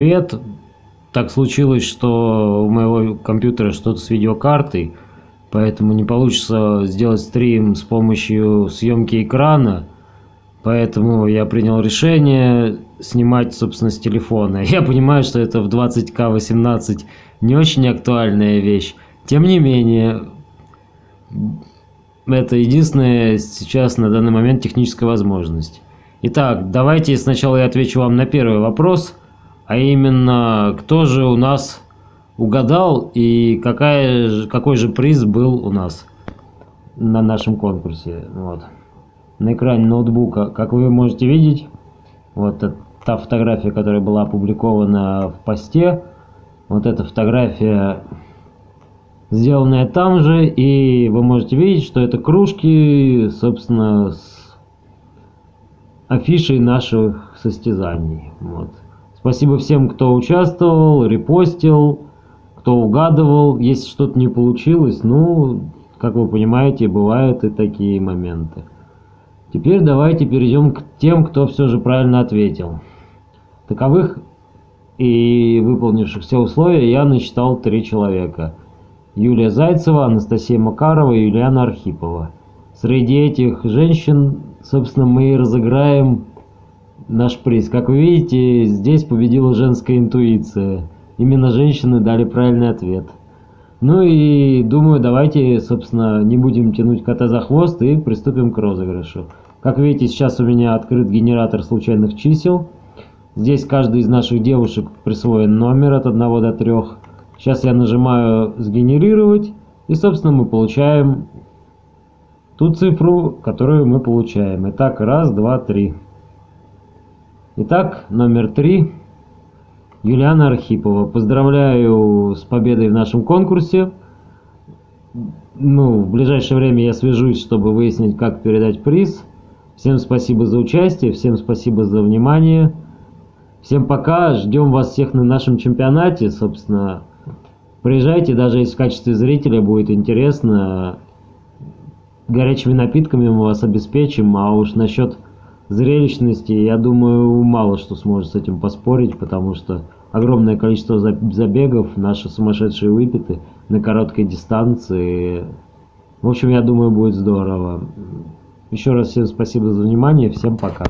Привет. Так случилось, что у моего компьютера что-то с видеокартой, поэтому не получится сделать стрим с помощью съемки экрана. Поэтому я принял решение снимать, собственно, с телефона. Я понимаю, что это в 20К18 не очень актуальная вещь. Тем не менее, это единственная сейчас на данный момент техническая возможность. Итак, давайте сначала я отвечу вам на первый вопрос, а именно, кто же у нас угадал и какой же приз был у нас на нашем конкурсе. Вот. На экране ноутбука, как вы можете видеть, вот та фотография, которая была опубликована в посте, вот эта фотография, сделанная там же, и вы можете видеть, что это кружки, собственно, с афишей наших состязаний. Вот. Спасибо всем, кто участвовал, репостил, кто угадывал. Если что-то не получилось, ну, как вы понимаете, бывают и такие моменты. Теперь давайте перейдем к тем, кто все же правильно ответил. Таковых и выполнивших все условия я насчитал 3 человека. Юлия Зайцева, Анастасия Макарова и Юлиана Архипова. Среди этих женщин, собственно, мы и разыграем наш приз. Как вы видите, здесь победила женская интуиция. Именно женщины дали правильный ответ. Ну и думаю, давайте, собственно, не будем тянуть кота за хвост и приступим к розыгрышу. Как видите, сейчас у меня открыт генератор случайных чисел. Здесь каждой из наших девушек присвоен номер от 1 до 3. Сейчас я нажимаю «Сгенерировать», и, собственно, мы получаем ту цифру, которую мы получаем. Итак, 1, 2, 3. Итак, номер 3. Юлиана Архипова. Поздравляю с победой в нашем конкурсе. В ближайшее время я свяжусь, чтобы выяснить, как передать приз. Всем спасибо за участие, всем спасибо за внимание. Всем пока, ждем вас всех на нашем чемпионате, собственно. Приезжайте, даже если в качестве зрителя будет интересно. Горячими напитками мы вас обеспечим, а уж насчет зрелищности, я думаю, мало что сможет с этим поспорить, потому что огромное количество забегов, наши сумасшедшие выпиты на короткой дистанции. В общем, я думаю, будет здорово. Еще раз всем спасибо за внимание, всем пока.